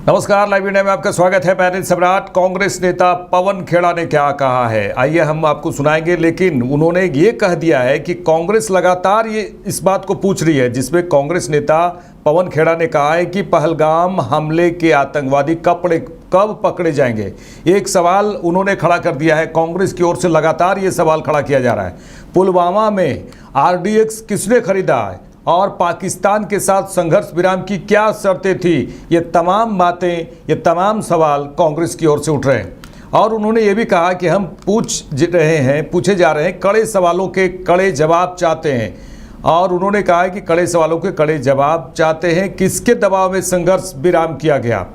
नमस्कार, live India में आपका स्वागत है। मैं सम्राट। कांग्रेस नेता पवन खेड़ा ने क्या कहा है आइए हम आपको सुनाएंगे, लेकिन उन्होंने ये कह दिया है कि कांग्रेस लगातार ये इस बात को पूछ रही है, जिसमें कांग्रेस नेता पवन खेड़ा ने कहा है कि पहलगाम हमले के आतंकवादी कब पकड़े जाएंगे। एक सवाल उन्होंने खड़ा कर दिया है। कांग्रेस की ओर से लगातार ये सवाल खड़ा किया जा रहा है, पुलवामा में RDX किसने खरीदा है और पाकिस्तान के साथ संघर्ष विराम की क्या शर्तें थी। ये तमाम बातें, ये तमाम सवाल कांग्रेस की ओर से उठ रहे हैं। और उन्होंने ये भी कहा कि हम पूछे जा रहे हैं कड़े सवालों के कड़े जवाब चाहते हैं। और उन्होंने कहा है कि कड़े सवालों के कड़े जवाब चाहते हैं। किसके दबाव में संघर्ष विराम किया गया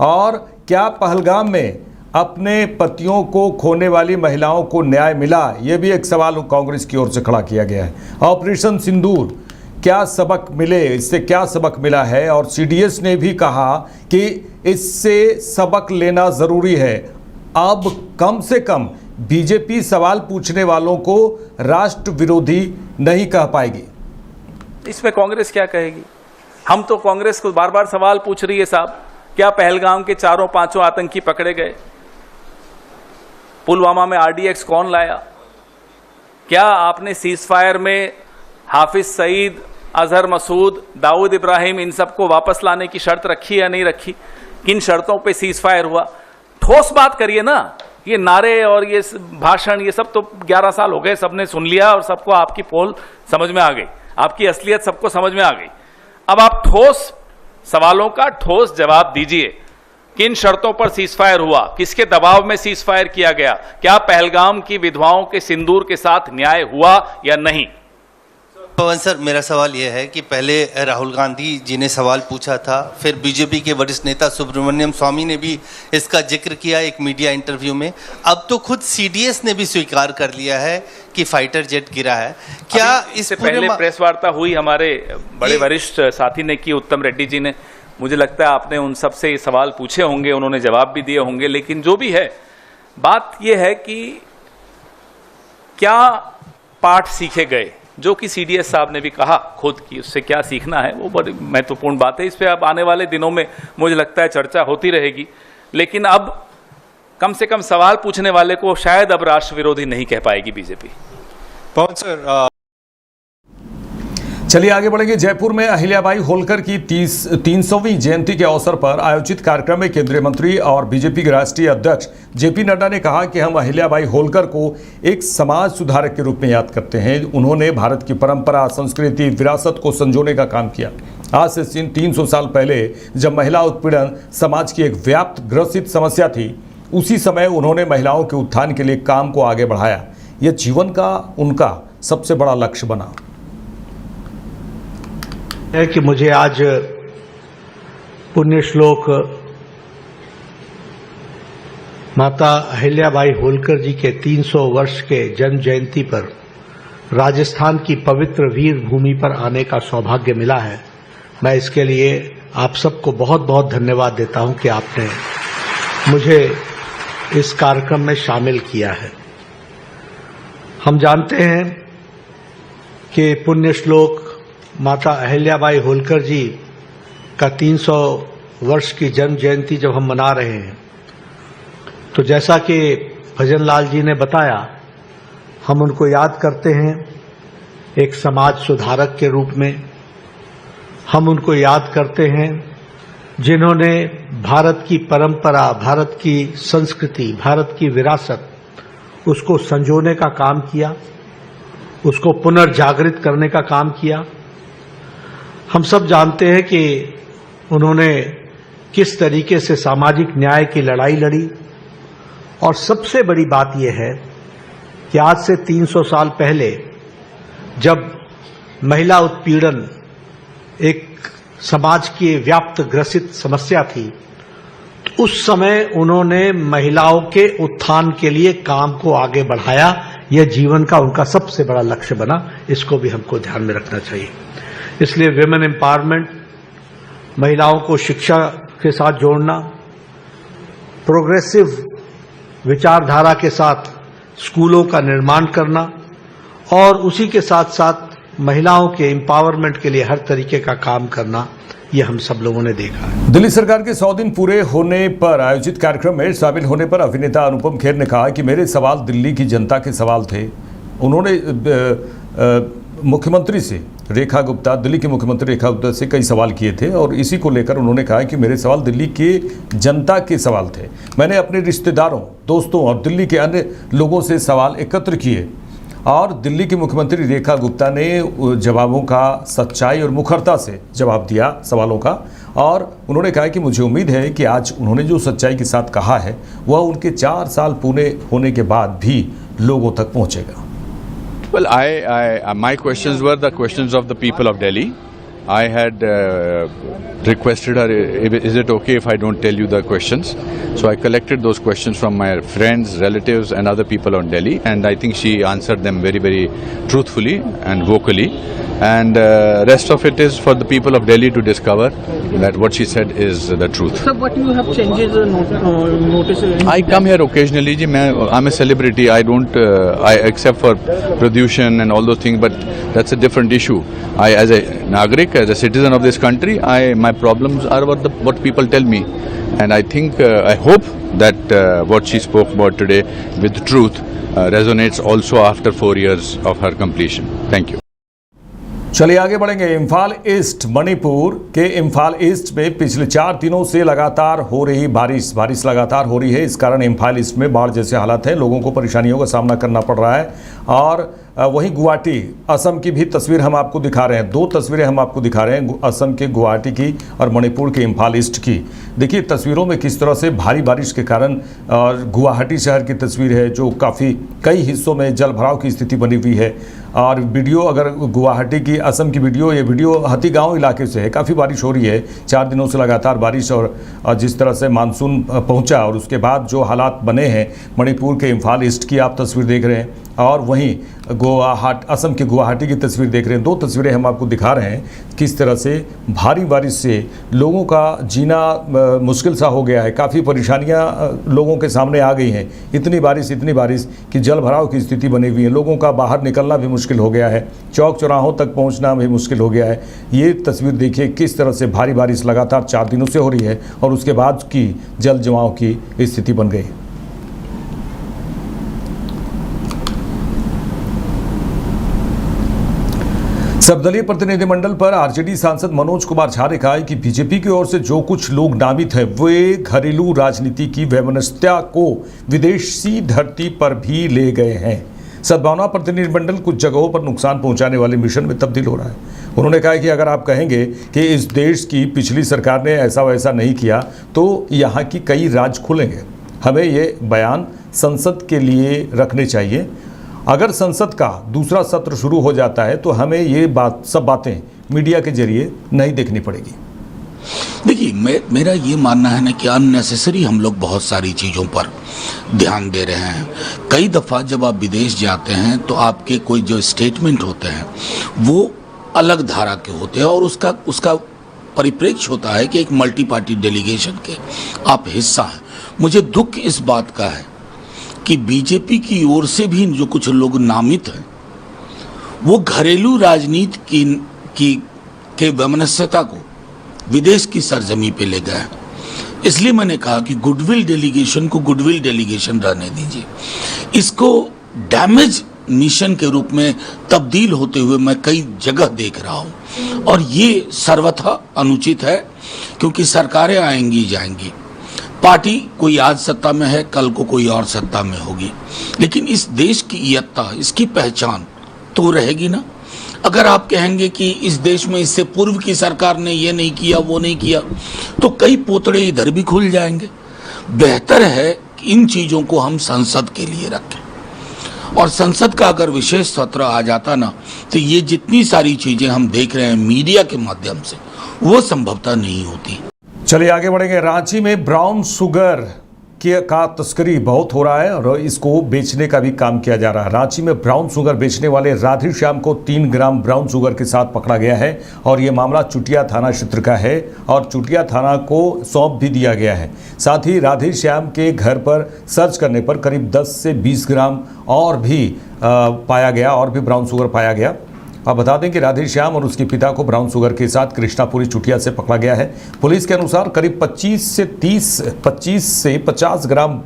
और क्या पहलगाम में अपने पतियों को खोने वाली महिलाओं को न्याय मिला, ये भी एक सवाल कांग्रेस की ओर से खड़ा किया गया है। ऑपरेशन सिंदूर क्या सबक मिले, इससे क्या सबक मिला है। और CDS ने भी कहा कि इससे सबक लेना ज़रूरी है। अब कम से कम बीजेपी सवाल पूछने वालों को राष्ट्र विरोधी नहीं कह पाएगी। इसमें कांग्रेस क्या कहेगी? हम तो कांग्रेस को बार बार सवाल पूछ रही है, साहब क्या पहलगाम के 4-5 आतंकी पकड़े गए? पुलवामा में RDX कौन लाया? क्या आपने सीजफायर में हाफिज सईद, अजहर मसूद, दाऊद इब्राहिम इन सबको वापस लाने की शर्त रखी या नहीं रखी? किन शर्तों पे सीजफायर हुआ? ठोस बात करिए ना। ये नारे और ये भाषण, ये सब तो 11 साल हो गए, सबने सुन लिया और सबको आपकी पोल समझ में आ गई, आपकी असलियत सबको समझ में आ गई। अब आप ठोस सवालों का ठोस जवाब दीजिए। किन शर्तों पर सीजफायर हुआ? किसके दबाव में सीजफायर किया गया? क्या पहलगाम की विधवाओं के सिंदूर के साथ न्याय हुआ या नहीं? पवन सर, मेरा सवाल यह है कि पहले राहुल गांधी जी ने सवाल पूछा था, फिर बीजेपी के वरिष्ठ नेता सुब्रमण्यम स्वामी ने भी इसका जिक्र किया एक मीडिया इंटरव्यू में। अब तो खुद CDS ने भी स्वीकार कर लिया है कि फाइटर जेट गिरा है। क्या इससे पहले प्रेस वार्ता हुई, हमारे बड़े वरिष्ठ साथी ने की, उत्तम रेड्डी जी ने। मुझे लगता है आपने उन सबसे सवाल पूछे होंगे, उन्होंने जवाब भी दिए होंगे। लेकिन जो भी है, बात यह है कि क्या पाठ सीखे गए, जो कि CDS साहब ने भी कहा खुद की, उससे क्या सीखना है, वो बड़ी महत्वपूर्ण बात है। इस पे अब आने वाले दिनों में मुझे लगता है चर्चा होती रहेगी। लेकिन अब कम से कम सवाल पूछने वाले को शायद अब राष्ट्र विरोधी नहीं कह पाएगी बीजेपी। पवन सर, चलिए आगे बढ़ेंगे। जयपुर में अहिल्याबाई होलकर की 300वीं जयंती के अवसर पर आयोजित कार्यक्रम में केंद्रीय मंत्री और बीजेपी के राष्ट्रीय अध्यक्ष JP नड्डा ने कहा कि हम अहिल्याबाई होलकर को एक समाज सुधारक के रूप में याद करते हैं। उन्होंने भारत की परंपरा, संस्कृति, विरासत को संजोने का काम किया। आज से 300 साल पहले जब महिला उत्पीड़न समाज की एक व्याप्त ग्रसित समस्या थी, उसी समय उन्होंने महिलाओं के उत्थान के लिए काम को आगे बढ़ाया। यह जीवन का उनका सबसे बड़ा लक्ष्य बना है कि मुझे आज पुण्य श्लोक माता अहिल्याबाई होलकर जी के 300 वर्ष के जन्म जयंती पर राजस्थान की पवित्र वीर भूमि पर आने का सौभाग्य मिला है। मैं इसके लिए आप सबको बहुत बहुत धन्यवाद देता हूं कि आपने मुझे इस कार्यक्रम में शामिल किया है। हम जानते हैं कि पुण्य श्लोक माता अहिल्याबाई होलकर जी का 300 वर्ष की जन्म जयंती जब हम मना रहे हैं, तो जैसा कि भजन लाल जी ने बताया, हम उनको याद करते हैं एक समाज सुधारक के रूप में। हम उनको याद करते हैं जिन्होंने भारत की परंपरा, भारत की संस्कृति, भारत की विरासत, उसको संजोने का काम किया, उसको पुनर्जागृत करने का काम किया। हम सब जानते हैं कि उन्होंने किस तरीके से सामाजिक न्याय की लड़ाई लड़ी। और सबसे बड़ी बात यह है कि आज से 300 साल पहले जब महिला उत्पीड़न एक समाज की व्याप्त ग्रसित समस्या थी, तो उस समय उन्होंने महिलाओं के उत्थान के लिए काम को आगे बढ़ाया। यह जीवन का उनका सबसे बड़ा लक्ष्य बना। इसको भी हमको ध्यान में रखना चाहिए। इसलिए विमेन एम्पावरमेंट, महिलाओं को शिक्षा के साथ जोड़ना, प्रोग्रेसिव विचारधारा के साथ स्कूलों का निर्माण करना और उसी के साथ साथ महिलाओं के एम्पावरमेंट के लिए हर तरीके का काम करना, ये हम सब लोगों ने देखा है। दिल्ली सरकार के 100 दिन पूरे होने पर आयोजित कार्यक्रम में शामिल होने पर अभिनेता अनुपम खेर ने कहा कि मेरे सवाल दिल्ली की जनता के सवाल थे। उन्होंने मुख्यमंत्री से रेखा गुप्ता, दिल्ली के मुख्यमंत्री रेखा गुप्ता से कई सवाल किए थे और इसी को लेकर उन्होंने कहा कि मेरे सवाल दिल्ली के जनता के सवाल थे। मैंने अपने रिश्तेदारों, दोस्तों और दिल्ली के अन्य लोगों से सवाल एकत्र किए और दिल्ली की मुख्यमंत्री रेखा गुप्ता ने जवाबों का सच्चाई और मुखरता से जवाब दिया सवालों का। और उन्होंने कहा कि मुझे उम्मीद है कि आज उन्होंने जो सच्चाई के साथ कहा है वह उनके 4 साल पूरे होने के बाद भी लोगों तक पहुंचेगा। Well, my questions were the questions of the people of Delhi. I had requested her, is it okay if I don't tell you the questions? So I collected those questions from my friends, relatives and other people on Delhi, and I think she answered them very, very truthfully and vocally. And rest of it is for the people of Delhi to discover that what she said is the truth. Sir, what you have changes notice? I come here occasionally. I'm a celebrity. I don't, except for production and all those things, but that's a different issue. I, as a Nagrik, as a citizen of this country, my problems are what people tell me. And I think, I hope that what she spoke about today with truth resonates also after 4 years of her completion. Thank you. चलिए आगे बढ़ेंगे। Imphal east, Manipur के Imphal east में पिछले 4 दिनों से लगातार हो रही बारिश लगातार हो रही है। इस कारण इम्फाल ईस्ट में बाढ़ जैसे हालात हैं, लोगों को परेशानियों का सामना करना पड़ रहा है। और वहीं गुवाहाटी, असम की भी तस्वीर हम आपको दिखा रहे हैं। 2 तस्वीरें हम आपको दिखा रहे हैं, असम के गुवाहाटी की और मणिपुर के इम्फाल ईस्ट की। देखिए तस्वीरों में किस तरह से भारी बारिश के कारण, और गुवाहाटी शहर की तस्वीर है जो काफ़ी कई हिस्सों में जल भराव की स्थिति बनी हुई है। और वीडियो अगर गुवाहाटी की, असम की वीडियो, ये वीडियो हथीगांव इलाके से है। काफ़ी बारिश हो रही है, 4 दिनों से लगातार बारिश, और जिस तरह से मानसून पहुंचा और उसके बाद जो हालात बने हैं मणिपुर के इम्फाल ईस्ट की आप तस्वीर देख रहे हैं, और वहीं असम के गुवाहाटी की तस्वीर देख रहे हैं। 2 तस्वीरें हम आपको दिखा रहे हैं किस तरह से भारी बारिश से लोगों का जीना मुश्किल सा हो गया है। काफ़ी परेशानियां लोगों के सामने आ गई हैं। इतनी बारिश कि जल भराव की स्थिति बनी हुई है। लोगों का बाहर निकलना भी मुश्किल हो गया है, चौक चौराहों तक पहुंचना भी मुश्किल हो गया है। ये तस्वीर देखिए किस तरह से भारी बारिश लगातार 4 दिनों से हो रही है और उसके बाद की जल जमाव की स्थिति बन गई। सर्वदलीय प्रतिनिधिमंडल पर आरजेडी सांसद मनोज कुमार झा ने कहा है कि बीजेपी की ओर से जो कुछ लोग नामित हैं वे घरेलू राजनीति की वैमनस्यता को विदेशी धरती पर भी ले गए हैं। सद्भावना प्रतिनिधिमंडल कुछ जगहों पर नुकसान पहुंचाने वाले मिशन में तब्दील हो रहा है। उन्होंने कहा कि अगर आप कहेंगे कि इस देश की पिछली सरकार ने ऐसा वैसा नहीं किया तो यहाँ की कई राज खुलेंगे। हमें ये बयान संसद के लिए रखने चाहिए। अगर संसद का दूसरा सत्र शुरू हो जाता है तो हमें ये सब बातें मीडिया के जरिए नहीं देखनी पड़ेगी। देखिए मेरा ये मानना है ना कि अननेसेसरी हम लोग बहुत सारी चीज़ों पर ध्यान दे रहे हैं। कई दफ़ा जब आप विदेश जाते हैं तो आपके कोई जो स्टेटमेंट होते हैं वो अलग धारा के होते हैं और उसका परिप्रेक्ष्य होता है कि एक मल्टी पार्टी डेलीगेशन के आप हिस्सा हैं। मुझे दुख इस बात का है कि बीजेपी की ओर से भी जो कुछ लोग नामित हैं वो घरेलू राजनीति के वैमनस्यता को विदेश की सरजमी पे ले गए। इसलिए मैंने कहा कि गुडविल डेलीगेशन को गुडविल डेलीगेशन रहने दीजिए। इसको डैमेज मिशन के रूप में तब्दील होते हुए मैं कई जगह देख रहा हूं और ये सर्वथा अनुचित है, क्योंकि सरकारें आएंगी जाएंगी, पार्टी कोई आज सत्ता में है, कल को कोई और सत्ता में होगी, लेकिन इस देश की इयत्ता, इसकी पहचान तो रहेगी ना। अगर आप कहेंगे कि इस देश में इससे पूर्व की सरकार ने ये नहीं किया वो नहीं किया तो कई पोतड़े इधर भी खुल जाएंगे। बेहतर है कि इन चीज़ों को हम संसद के लिए रखें और संसद का अगर विशेष सत्र आ जाता ना तो ये जितनी सारी चीज़ें हम देख रहे हैं मीडिया के माध्यम से वो संभवतः नहीं होती। चलिए आगे बढ़ेंगे। रांची में ब्राउन शुगर का तस्करी बहुत हो रहा है और इसको बेचने का भी काम किया जा रहा है। रांची में ब्राउन शुगर बेचने वाले राधे श्याम को 3 ग्राम ब्राउन शुगर के साथ पकड़ा गया है और ये मामला चुटिया थाना क्षेत्र का है और चुटिया थाना को सौंप भी दिया गया है। साथ ही राधे श्याम के घर पर सर्च करने पर करीब 10 से 20 ग्राम और भी पाया गया और भी ब्राउन शुगर पाया गया अब बता दें कि राधेश्याम और उसके पिता को ब्राउन शुगर के साथ कृष्णापुरी चुटिया से पकड़ा गया है। पुलिस के अनुसार करीब 25 से 50 ग्राम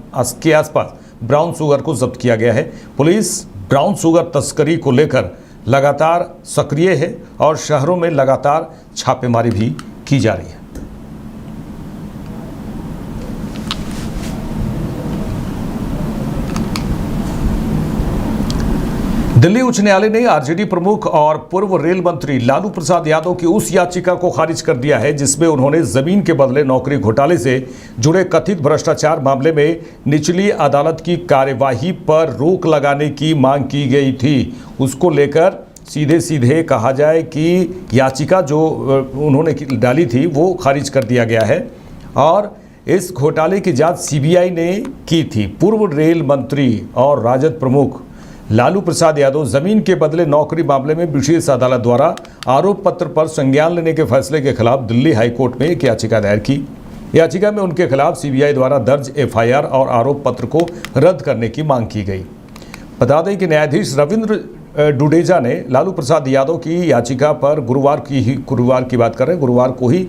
के आसपास ब्राउन शुगर को जब्त किया गया है। पुलिस ब्राउन शुगर तस्करी को लेकर लगातार सक्रिय है और शहरों में लगातार छापेमारी भी की जा रही है। दिल्ली उच्च न्यायालय ने आरजेडी प्रमुख और पूर्व रेल मंत्री लालू प्रसाद यादव की उस याचिका को खारिज कर दिया है जिसमें उन्होंने जमीन के बदले नौकरी घोटाले से जुड़े कथित भ्रष्टाचार मामले में निचली अदालत की कार्यवाही पर रोक लगाने की मांग की गई थी। उसको लेकर सीधे सीधे कहा जाए कि याचिका जो उन्होंने डाली थी वो खारिज कर दिया गया है और इस घोटाले की जांच सीबीआई ने की थी। पूर्व रेल मंत्री और राजद प्रमुख लालू प्रसाद यादव जमीन के बदले नौकरी मामले में विशेष अदालत द्वारा आरोप पत्र पर संज्ञान लेने के फैसले के खिलाफ दिल्ली हाईकोर्ट में एक याचिका दायर की। याचिका में उनके खिलाफ सीबीआई द्वारा दर्ज एफआईआर और आरोप पत्र को रद्द करने की मांग की गई। बता दें कि न्यायाधीश रविंद्र डुडेजा ने लालू प्रसाद यादव की याचिका पर गुरुवार को ही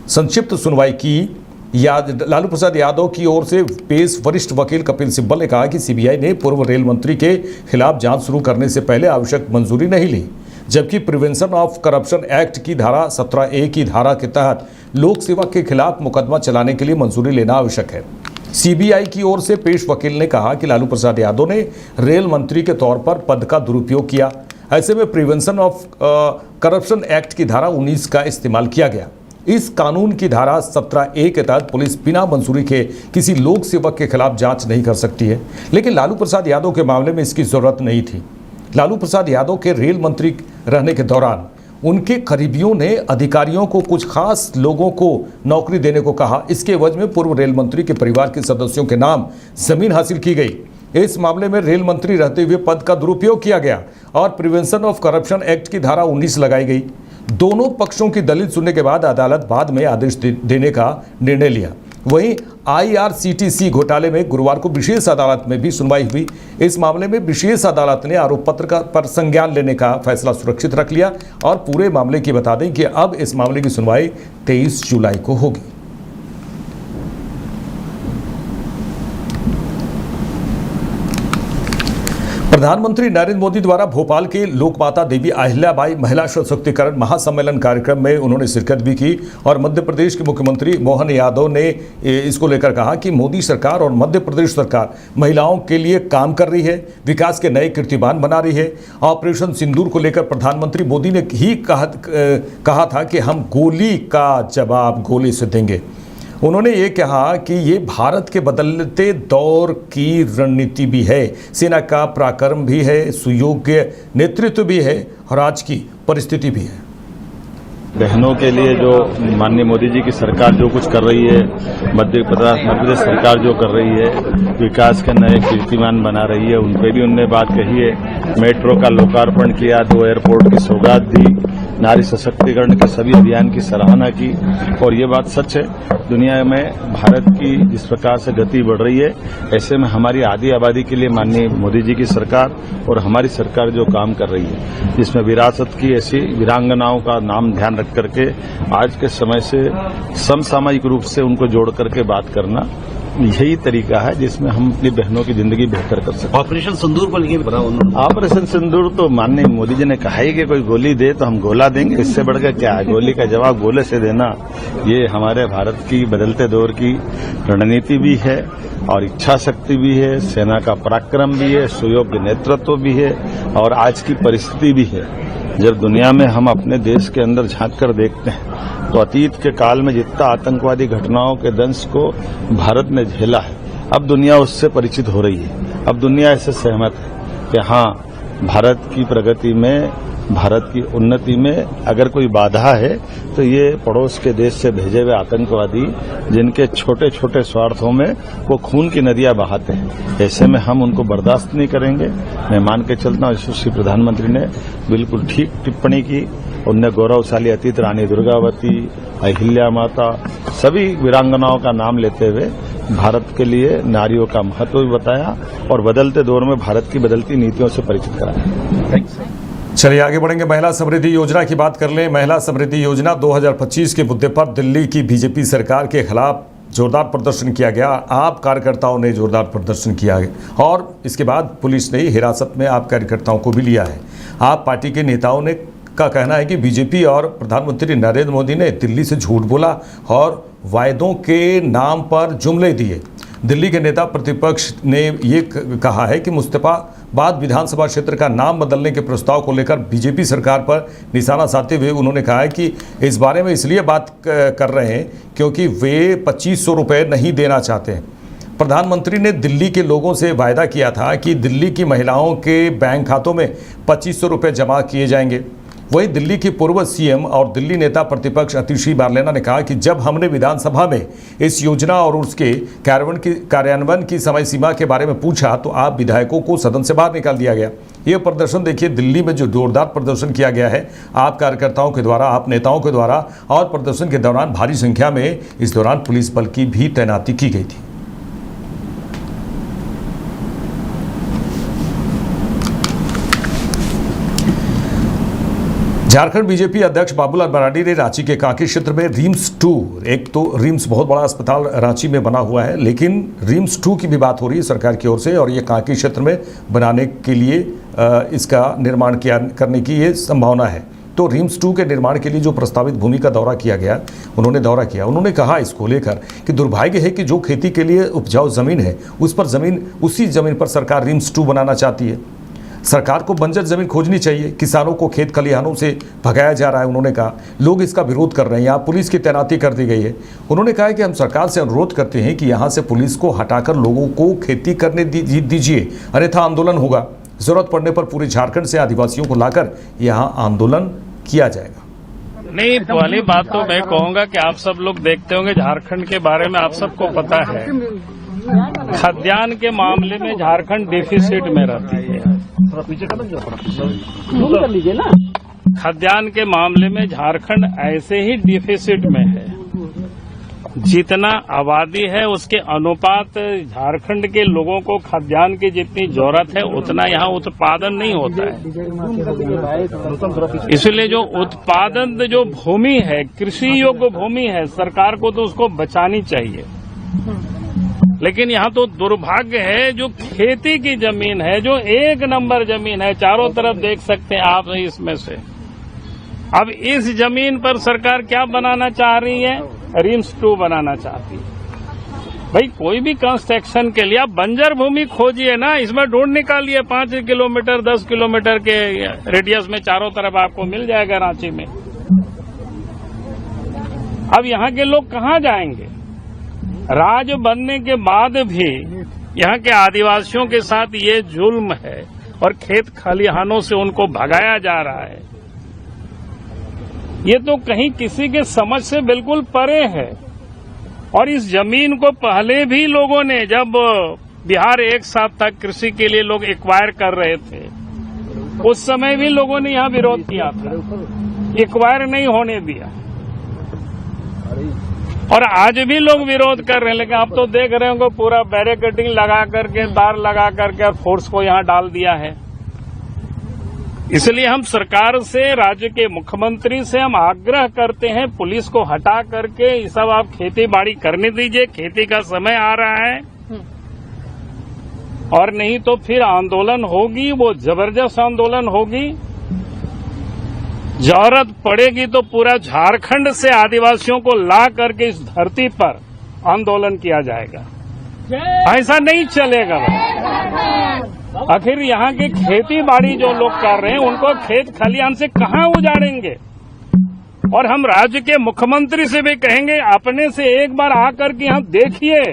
संक्षिप्त सुनवाई की। लालू प्रसाद यादव की ओर से पेश वरिष्ठ वकील कपिल सिब्बल ने कहा कि सीबीआई ने पूर्व रेल मंत्री के खिलाफ जांच शुरू करने से पहले आवश्यक मंजूरी नहीं ली, जबकि प्रिवेंशन ऑफ करप्शन एक्ट की धारा 17A की धारा के तहत लोक सेवा के खिलाफ मुकदमा चलाने के लिए मंजूरी लेना आवश्यक है। सीबीआई की ओर से पेश वकील ने कहा कि लालू प्रसाद यादव ने रेल मंत्री के तौर पर पद का दुरुपयोग किया। ऐसे में प्रिवेंशन ऑफ करप्शन एक्ट की धारा 19 का इस्तेमाल किया गया। इस कानून की धारा 17A के तहत पुलिस बिना मंजूरी के किसी लोक सेवक के खिलाफ जांच नहीं कर सकती है, लेकिन लालू प्रसाद यादव के मामले में इसकी जरूरत नहीं थी। लालू प्रसाद यादव के रेल मंत्री रहने के दौरान उनके करीबियों ने अधिकारियों को कुछ खास लोगों को नौकरी देने को कहा। इसके एवज में पूर्व रेल मंत्री के परिवार के सदस्यों के नाम जमीन हासिल की गई। इस मामले में रेल मंत्री रहते हुए पद का दुरुपयोग किया गया और प्रिवेंशन ऑफ करप्शन एक्ट की धारा 19 लगाई गई। दोनों पक्षों की दलील सुनने के बाद अदालत बाद में आदेश देने का निर्णय लिया। वहीं IRCTC घोटाले में गुरुवार को विशेष अदालत में भी सुनवाई हुई। इस मामले में विशेष अदालत ने आरोप पत्र पर संज्ञान लेने का फैसला सुरक्षित रख लिया और पूरे मामले की बता दें कि अब इस मामले की सुनवाई 23 जुलाई को होगी। प्रधानमंत्री नरेंद्र मोदी द्वारा भोपाल के लोकमाता देवी अहिल्याबाई महिला सशक्तिकरण महासम्मेलन कार्यक्रम में उन्होंने शिरकत भी की और मध्य प्रदेश के मुख्यमंत्री मोहन यादव ने इसको लेकर कहा कि मोदी सरकार और मध्य प्रदेश सरकार महिलाओं के लिए काम कर रही है, विकास के नए कीर्तिमान बना रही है। ऑपरेशन सिंदूर को लेकर प्रधानमंत्री मोदी ने ही कहा था कि हम गोली का जवाब गोली से देंगे। उन्होंने ये कहा कि ये भारत के बदलते दौर की रणनीति भी है, सेना का पराक्रम भी है, सुयोग्य नेतृत्व भी है और आज की परिस्थिति भी है। बहनों के लिए जो माननीय मोदी जी की सरकार जो कुछ कर रही है, मध्य प्रदेश सरकार जो कर रही है, विकास के नए कीर्तिमान बना रही है, उन पर भी उनने बात कही है। मेट्रो का लोकार्पण किया, 2 एयरपोर्ट की सौगात दी, नारी सशक्तिकरण के सभी अभियान की सराहना की और ये बात सच है, दुनिया में भारत की जिस प्रकार से गति बढ़ रही है, ऐसे में हमारी आधी आबादी के लिए माननीय मोदी जी की सरकार और हमारी सरकार जो काम कर रही है, जिसमें विरासत की ऐसी वीरांगनाओं का नाम ध्यान रख करके आज के समय से समसामयिक रूप से उनको जोड़ करके बात करना, यही तरीका है जिसमें हम अपनी बहनों की जिंदगी बेहतर कर सकते। ऑपरेशन सिंदूर को लेकर बना उन्होंने। ऑपरेशन सिंदूर तो माननीय मोदी जी ने कहा ही कि कोई गोली दे तो हम गोला देंगे, इससे बढ़कर क्या है, गोली का जवाब गोले से देना, ये हमारे भारत की बदलते दौर की रणनीति भी है और इच्छा शक्ति भी है, सेना का पराक्रम भी है, सुयोग्य नेतृत्व भी है और आज की परिस्थिति भी है। जब दुनिया में हम अपने देश के अंदर झांक कर देखते हैं तो अतीत के काल में जितना आतंकवादी घटनाओं के दंश को भारत ने झेला है, अब दुनिया उससे परिचित हो रही है। अब दुनिया इससे सहमत है कि हाँ, भारत की प्रगति में, भारत की उन्नति में अगर कोई बाधा है तो ये पड़ोस के देश से भेजे हुए आतंकवादी, जिनके छोटे छोटे स्वार्थों में वो खून की नदियां बहाते हैं, ऐसे में हम उनको बर्दाश्त नहीं करेंगे। मैं मान के चलता हूँ, यशस्वी प्रधानमंत्री ने बिल्कुल ठीक टिप्पणी की। उनने गौरवशाली अतीत रानी दुर्गावती, अहिल्या माता, सभी वीरांगनाओं का नाम लेते हुए भारत के लिए नारियों का महत्व भी बताया और बदलते दौर में भारत की बदलती नीतियों से परिचित कराया। चलिए आगे बढ़ेंगे। महिला समृद्धि योजना की बात कर लें। महिला समृद्धि योजना 2025 के मुद्दे पर दिल्ली की बीजेपी सरकार के खिलाफ जोरदार प्रदर्शन किया गया। आप कार्यकर्ताओं ने जोरदार प्रदर्शन किया और इसके बाद पुलिस ने हिरासत में आप कार्यकर्ताओं को भी लिया है। आप पार्टी के नेताओं ने का कहना है कि बीजेपी और प्रधानमंत्री नरेंद्र मोदी ने दिल्ली से झूठ बोला और वायदों के नाम पर जुमले दिए। दिल्ली के नेता प्रतिपक्ष ने ये कहा है कि मुस्तफाबाद विधानसभा क्षेत्र का नाम बदलने के प्रस्ताव को लेकर बीजेपी सरकार पर निशाना साधते हुए उन्होंने कहा है कि इस बारे में इसलिए बात कर रहे हैं क्योंकि वे 2500 रुपये नहीं देना चाहते हैं। प्रधानमंत्री ने दिल्ली के लोगों से वायदा किया था कि दिल्ली की महिलाओं के बैंक खातों में 2500 रुपये जमा किए जाएंगे। वहीं दिल्ली की पूर्व सीएम और दिल्ली नेता प्रतिपक्ष अतिशी बारलेना ने कहा कि जब हमने विधानसभा में इस योजना और उसके कार्यान्वयन की समय सीमा के बारे में पूछा तो आप विधायकों को सदन से बाहर निकाल दिया गया। ये प्रदर्शन देखिए, दिल्ली में जो जोरदार प्रदर्शन किया गया है आप कार्यकर्ताओं के द्वारा, आप नेताओं के द्वारा, और प्रदर्शन के दौरान भारी संख्या में इस दौरान पुलिस बल की भी तैनाती की गई थी। झारखंड बीजेपी अध्यक्ष बाबूलाल मरांडी ने रांची के कांके क्षेत्र में रिम्स 2, एक तो रिम्स बहुत बड़ा अस्पताल रांची में बना हुआ है, लेकिन रिम्स 2 की भी बात हो रही है सरकार की ओर से, और ये कांके क्षेत्र में बनाने के लिए इसका निर्माण करने की ये संभावना है। तो रिम्स 2 के निर्माण के लिए जो प्रस्तावित भूमि का दौरा किया गया, उन्होंने कहा इसको लेकर कि दुर्भाग्य है कि जो खेती के लिए उपजाऊ ज़मीन है उसी ज़मीन पर सरकार रिम्स 2 बनाना चाहती है। सरकार को बंजर जमीन खोजनी चाहिए। किसानों को खेत खलिहानों से भगाया जा रहा है। उन्होंने कहा लोग इसका विरोध कर रहे हैं, यहाँ पुलिस की तैनाती कर दी गई है। उन्होंने कहा कि हम सरकार से अनुरोध करते हैं कि यहाँ से पुलिस को हटाकर लोगों को खेती करने दीजिए, अन्यथा आंदोलन होगा। जरूरत पड़ने पर पूरे झारखंड से आदिवासियों को लाकर यहाँ आंदोलन किया जाएगा। नहीं, पहली बात तो मैं कहूँगा कि आप सब लोग देखते होंगे झारखंड के बारे में, आप सबको पता है खाद्यान्न के मामले में झारखंड डिफिसिट में रहती है। खाद्यान्न के मामले में झारखंड ऐसे ही डिफिसिट में है। जितना आबादी है उसके अनुपात झारखंड के लोगों को खाद्यान्न की जितनी जरूरत है उतना यहाँ उत्पादन नहीं होता है। इसलिए जो उत्पादन जो भूमि है, कृषि योग्य भूमि है, सरकार को तो उसको बचानी चाहिए। लेकिन यहाँ तो दुर्भाग्य है, जो खेती की जमीन है, जो 1 नंबर जमीन है, चारों तरफ देख सकते हैं आप इसमें से, अब इस जमीन पर सरकार क्या बनाना चाह रही है? रिम्स 2 बनाना चाहती है। भाई कोई भी कंस्ट्रक्शन के लिए आप बंजर भूमि खोजिए ना, इसमें ढूंढ निकालिए 5 किलोमीटर 10 किलोमीटर के रेडियस में चारों तरफ आपको मिल जाएगा रांची में। अब यहाँ के लोग कहाँ जाएंगे? राज बनने के बाद भी यहाँ के आदिवासियों के साथ ये जुल्म है और खेत खलिहानों से उनको भगाया जा रहा है। ये तो कहीं किसी के समझ से बिल्कुल परे है। और इस जमीन को पहले भी लोगों ने, जब बिहार एक साथ तक कृषि के लिए लोग एक्वायर कर रहे थे, उस समय भी लोगों ने यहाँ विरोध किया था, एक्वायर नहीं होने दिया। और आज भी लोग विरोध कर रहे हैं। लेकिन आप तो देख रहे होंगे पूरा बैरिकेडिंग लगा करके, तार लगा करके और फोर्स को यहाँ डाल दिया है। इसलिए हम सरकार से, राज्य के मुख्यमंत्री से हम आग्रह करते हैं, पुलिस को हटा करके ये सब आप खेती बाड़ी करने दीजिए। खेती का समय आ रहा है और नहीं तो फिर आंदोलन होगी, वो जबरदस्त आंदोलन होगी। जरूरत पड़ेगी तो पूरा झारखंड से आदिवासियों को ला करके इस धरती पर आंदोलन किया जाएगा। ऐसा नहीं चलेगा। आखिर यहाँ की खेती बाड़ी जो लोग कर रहे हैं उनको खेत खलिहान से कहाँ उजाड़ेंगे? और हम राज्य के मुख्यमंत्री से भी कहेंगे, अपने से एक बार आकर के यहाँ देखिए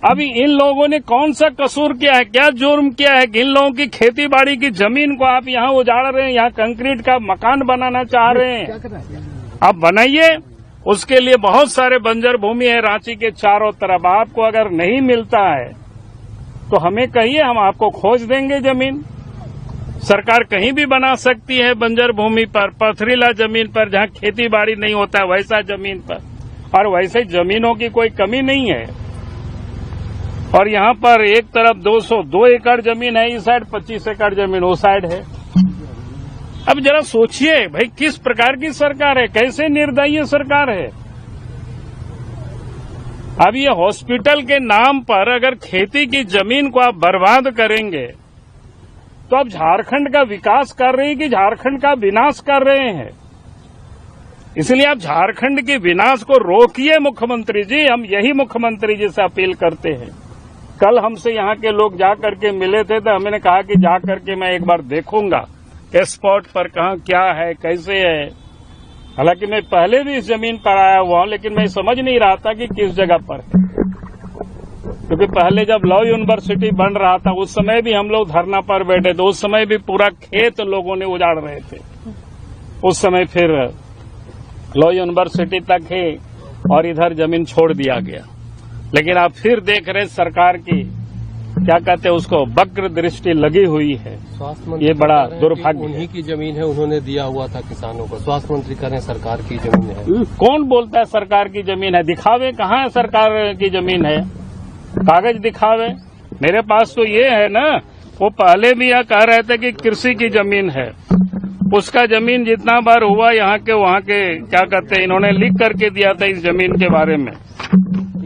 अभी इन लोगों ने कौन सा कसूर किया है, क्या जुर्म किया है कि इन लोगों की खेती बाड़ी की जमीन को आप यहाँ उजाड़ रहे हैं, यहाँ कंक्रीट का मकान बनाना चाह रहे हैं। आप बनाइए, उसके लिए बहुत सारे बंजर भूमि है रांची के चारों तरफ। आपको अगर नहीं मिलता है तो हमें कहिए, हम आपको खोज देंगे जमीन। सरकार कहीं भी बना सकती है बंजर भूमि पर, पथरीला जमीन पर जहाँ खेती बाड़ी नहीं होता है वैसा जमीन पर, और वैसे जमीनों की कोई कमी नहीं है। और यहाँ पर एक तरफ 202 एकड़ जमीन है, इस साइड 25 एकड़ जमीन उस साइड है। अब जरा सोचिए भाई, किस प्रकार की सरकार है, कैसे निर्दयी सरकार है। अब ये हॉस्पिटल के नाम पर अगर खेती की जमीन को आप बर्बाद करेंगे तो आप झारखंड का विकास कर रहे हैं कि झारखंड का विनाश कर रहे हैं। इसलिए आप झारखंड के विनाश को रोकिए मुख्यमंत्री जी, हम यही मुख्यमंत्री जी से अपील करते हैं। कल हमसे यहाँ के लोग जा करके मिले थे तो हमने कहा कि जा करके मैं एक बार देखूंगा स्पॉट पर कहाँ क्या है, कैसे है। हालांकि मैं पहले भी इस जमीन पर आया हुआ हूं, लेकिन मैं समझ नहीं रहा था कि किस जगह पर है, क्योंकि पहले जब लॉ यूनिवर्सिटी बन रहा था उस समय भी हम लोग धरना पर बैठे थे, उस समय भी पूरा खेत लोगों ने उजाड़ रहे थे। उस समय फिर लॉ यूनिवर्सिटी तक है और इधर जमीन छोड़ दिया गया। लेकिन आप फिर देख रहे सरकार की क्या कहते हैं उसको वक्र दृष्टि लगी हुई है। ये बड़ा दुर्भाग्य। उन्हीं की जमीन है, उन्होंने दिया हुआ था किसानों को। स्वास्थ्य मंत्री कह रहे हैं सरकार की जमीन है। कौन बोलता है सरकार की जमीन है? दिखावे कहाँ है सरकार की जमीन है, कागज दिखावे। मेरे पास तो ये है ना, वो पहले भी यह कह रहे थे कि कृषि की जमीन है, उसका जमीन जितना बार हुआ यहाँ के वहाँ के क्या कहते हैं इन्होंने लिख करके दिया था इस जमीन के बारे में,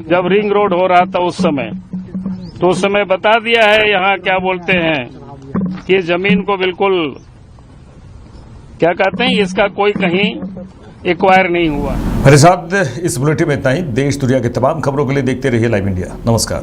जब रिंग रोड हो रहा था उस समय, तो उस समय बता दिया है यहाँ क्या बोलते हैं कि जमीन को बिल्कुल क्या कहते हैं इसका कोई कहीं एक्वायर नहीं हुआ। मेरे साथ इस बुलेटिन में इतना ही। देश दुनिया की तमाम खबरों के लिए देखते रहिए लाइव इंडिया। नमस्कार।